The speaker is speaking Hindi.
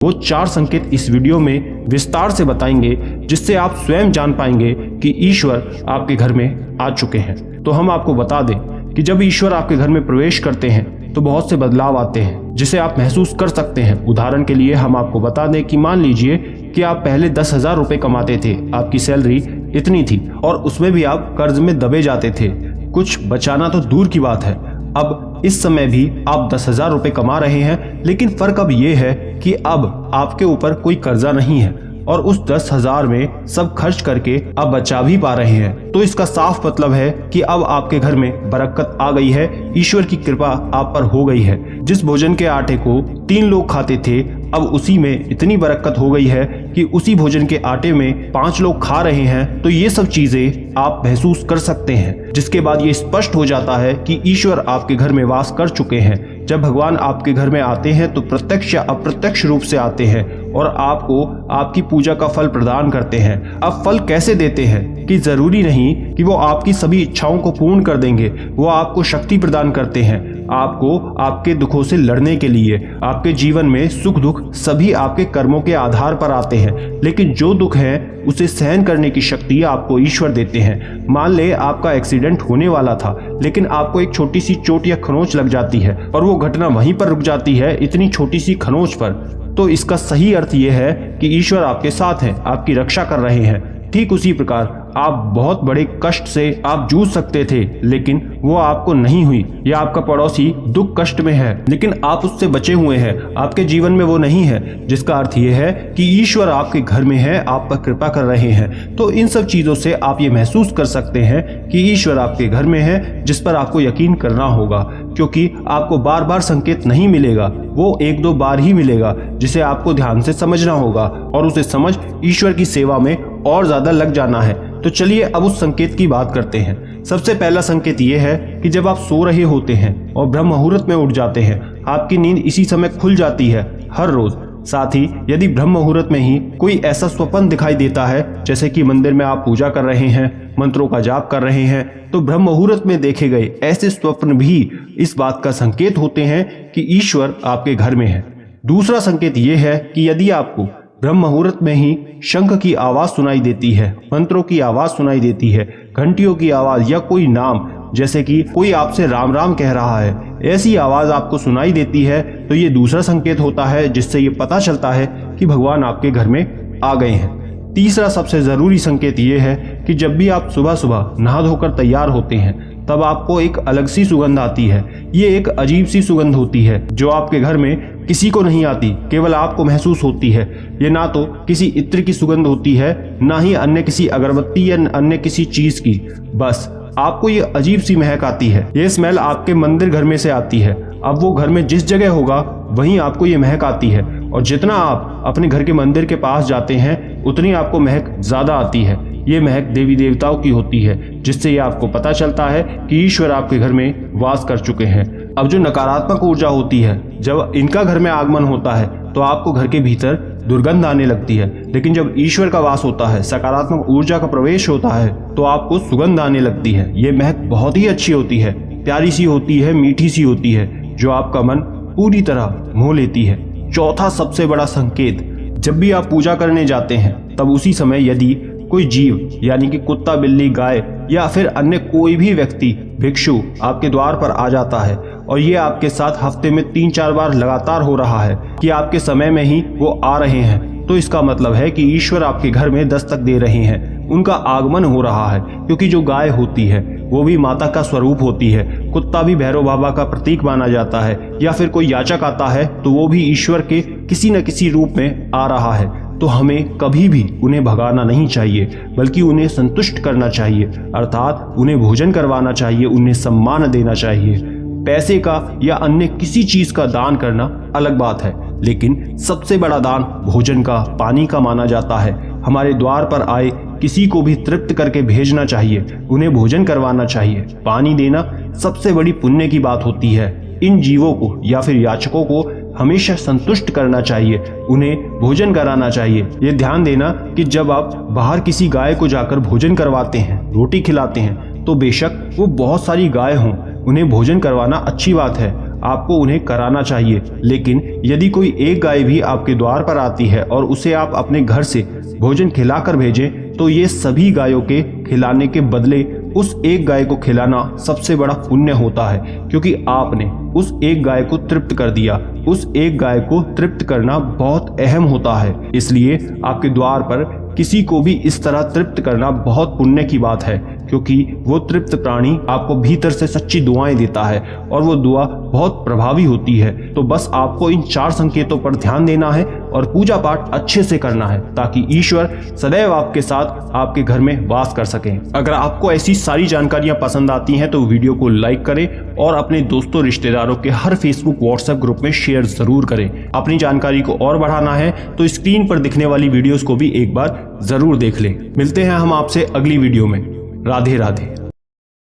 वो 4 संकेत इस वीडियो में विस्तार से बताएंगे, जिससे आप स्वयं जान पाएंगे कि ईश्वर आपके घर में आ चुके हैं। तो हम आपको बता दें कि जब ईश्वर आपके घर में प्रवेश करते हैं तो बहुत से बदलाव आते हैं, जिसे आप महसूस कर सकते हैं। उदाहरण के लिए हम आपको बता दें कि मान लीजिए कि आप पहले 10,000 रुपए कमाते थे, आपकी सैलरी इतनी थी और उसमें भी आप कर्ज में दबे जाते थे, कुछ बचाना तो दूर की बात है। अब इस समय भी आप 10,000 रुपए कमा रहे हैं, लेकिन फर्क अब ये है कि अब आपके ऊपर कोई कर्जा नहीं है और उस 10,000 में सब खर्च करके आप बचा भी पा रहे हैं। तो इसका साफ मतलब है कि अब आपके घर में बरकत आ गई है, ईश्वर की कृपा आप पर हो गई है। जिस भोजन के आटे को 3 लोग खाते थे, अब उसी में इतनी बरकत हो गई है कि उसी भोजन के आटे में 5 लोग खा रहे हैं। तो ये सब चीजें आप महसूस कर सकते हैं, जिसके बाद ये स्पष्ट हो जाता है कि ईश्वर आपके घर में वास कर चुके हैं। जब भगवान आपके घर में आते हैं तो प्रत्यक्ष या अप्रत्यक्ष रूप से आते हैं और आपको आपकी पूजा का फल प्रदान करते हैं। अब फल कैसे देते हैं कि जरूरी नहीं कि वो आपकी सभी इच्छाओं को पूर्ण कर देंगे, वो आपको शक्ति प्रदान करते हैं, आपको आपके दुखों से लड़ने के लिए। आपके जीवन में सुख दुख सभी आपके कर्मों के आधार पर आते हैं, लेकिन जो दुख है उसे सहन करने की शक्ति आपको ईश्वर देते हैं। मान ले आपका एक्सीडेंट होने वाला था, लेकिन आपको एक छोटी सी चोट या खरोंच लग जाती है और वो घटना वहीं पर रुक जाती है, इतनी छोटी सी खरोंच पर। तो इसका सही अर्थ ये है कि ईश्वर आपके साथ हैं, आपकी रक्षा कर रहे हैं। ठीक उसी प्रकार आप बहुत बड़े कष्ट से आप जूझ सकते थे, लेकिन वो आपको नहीं हुई, या आपका पड़ोसी दुख कष्ट में है लेकिन आप उससे बचे हुए हैं, आपके जीवन में वो नहीं है, जिसका अर्थ ये है कि ईश्वर आपके घर में है, आप पर कृपा कर रहे हैं। तो इन सब चीजों से आप ये महसूस कर सकते हैं कि ईश्वर आपके घर में है, जिस पर आपको यकीन करना होगा, क्योंकि आपको बार बार संकेत नहीं मिलेगा, वो 1-2 बार ही मिलेगा, जिसे आपको ध्यान से समझना होगा और उसे समझ ईश्वर की सेवा में और ज्यादा लग जाना है। तो चलिए अब उस संकेत की बात करते हैं। सबसे पहला संकेत ये है कि जब आप सो रहे होते हैं और ब्रह्म मुहूर्त में उठ जाते हैं, आपकी नींद इसी समय खुल जाती है हर रोज। साथ ही यदि ब्रह्म मुहूर्त में ही कोई ऐसा स्वप्न दिखाई देता है, जैसे कि मंदिर में आप पूजा कर रहे हैं, मंत्रों का जाप कर रहे हैं, तो ब्रह्म मुहूर्त में देखे गए ऐसे स्वप्न भी इस बात का संकेत होते हैं कि ईश्वर आपके घर में है। दूसरा संकेत ये है कि यदि आपको ब्रह्म मुहूर्त में ही शंख की आवाज सुनाई देती है, मंत्रों की आवाज सुनाई देती है, घंटियों की आवाज, या कोई नाम, जैसे कि कोई आपसे राम राम कह रहा है, ऐसी आवाज आपको सुनाई देती है, तो ये दूसरा संकेत होता है, जिससे ये पता चलता है कि भगवान आपके घर में आ गए हैं। तीसरा सबसे जरूरी संकेत ये है कि जब भी आप सुबह सुबह नहा धोकर तैयार होते हैं, तब आपको एक अलग सी सुगंध आती है। ये एक अजीब सी सुगंध होती है जो आपके घर में किसी को नहीं आती, केवल आपको महसूस होती है। ये ना तो किसी इत्र की सुगंध होती है, ना ही अन्य किसी अगरबत्ती या अन्य किसी चीज की, बस आपको ये अजीब सी महक आती है। ये स्मेल आपके मंदिर घर में से आती है। अब वो घर में जिस जगह होगा वहीं आपको ये महक आती है, और जितना आप अपने घर के मंदिर के पास जाते हैं उतनी आपको महक ज्यादा आती है। ये महक देवी देवताओं की होती है, जिससे ये आपको पता चलता है कि ईश्वर आपके घर में वास कर चुके हैं। अब जो नकारात्मक ऊर्जा होती है, जब इनका घर में आगमन होता है तो आपको घर के भीतर दुर्गंध आने लगती है, लेकिन जब ईश्वर का वास होता है, सकारात्मक ऊर्जा का प्रवेश होता है, तो आपको सुगंध आने लगती है। ये महक बहुत ही अच्छी होती है, प्यारी सी होती है, मीठी सी होती है, जो आपका मन पूरी तरह मोह लेती है। चौथा सबसे बड़ा संकेत, जब भी आप पूजा करने जाते हैं तब उसी समय यदि कोई जीव, यानी कि कुत्ता, बिल्ली, गाय या फिर अन्य कोई भी व्यक्ति, भिक्षु आपके द्वार पर आ जाता है, और ये आपके साथ हफ्ते में 3-4 बार लगातार हो रहा है कि आपके समय में ही वो आ रहे हैं, तो इसका मतलब है कि ईश्वर आपके घर में दस्तक दे रहे हैं, उनका आगमन हो रहा है। क्योंकि जो गाय होती है वो भी माता का स्वरूप होती है, कुत्ता भी भैरव बाबा का प्रतीक माना जाता है, या फिर कोई याचक आता है तो वो भी ईश्वर के किसी न किसी रूप में आ रहा है। तो हमें कभी भी उन्हें भगाना नहीं चाहिए, बल्कि उन्हें संतुष्ट करना चाहिए, अर्थात उन्हें भोजन करवाना चाहिए, उन्हें सम्मान देना चाहिए। पैसे का या अन्य किसी चीज का दान करना अलग बात है, लेकिन सबसे बड़ा दान भोजन का, पानी का माना जाता है। हमारे द्वार पर आए किसी को भी तृप्त करके भेजना चाहिए, उन्हें भोजन करवाना चाहिए। पानी देना सबसे बड़ी पुण्य की बात होती है। इन जीवों को या फिर याचकों को हमेशा संतुष्ट करना चाहिए, उन्हें भोजन कराना चाहिए। ये ध्यान देना कि जब आप बाहर किसी गाय को जाकर भोजन करवाते हैं, रोटी खिलाते हैं, तो बेशक वो बहुत सारी गाय हों, उन्हें भोजन करवाना अच्छी बात है। आपको उन्हें कराना चाहिए। लेकिन यदि कोई एक गाय भी आपके द्वार पर आती है और उसे आप अपने घर से भोजन खिलाकर भेजें, तो ये सभी गायों के खिलाने के बदले उस एक गाय को खिलाना सबसे बड़ा पुण्य होता है, क्योंकि आपने उस एक गाय को तृप्त कर दिया। उस एक गाय को तृप्त करना बहुत अहम होता है, इसलिए आपके द्वार पर किसी को भी इस तरह तृप्त करना बहुत पुण्य की बात है, क्योंकि वो तृप्त प्राणी आपको भीतर से सच्ची दुआएं देता है और वो दुआ बहुत प्रभावी होती है। तो बस आपको इन 4 संकेतों पर ध्यान देना है और पूजा पाठ अच्छे से करना है, ताकि ईश्वर सदैव आपके साथ आपके घर में वास कर सकें। अगर आपको ऐसी सारी जानकारियां पसंद आती हैं तो वीडियो को लाइक करें और अपने दोस्तों रिश्तेदारों के हर फेसबुक व्हाट्सएप ग्रुप में शेयर जरूर करें। अपनी जानकारी को और बढ़ाना है तो स्क्रीन पर दिखने वाली वीडियोस को भी एक बार जरूर देख लें। मिलते हैं हम आपसे अगली वीडियो में। राधे राधे।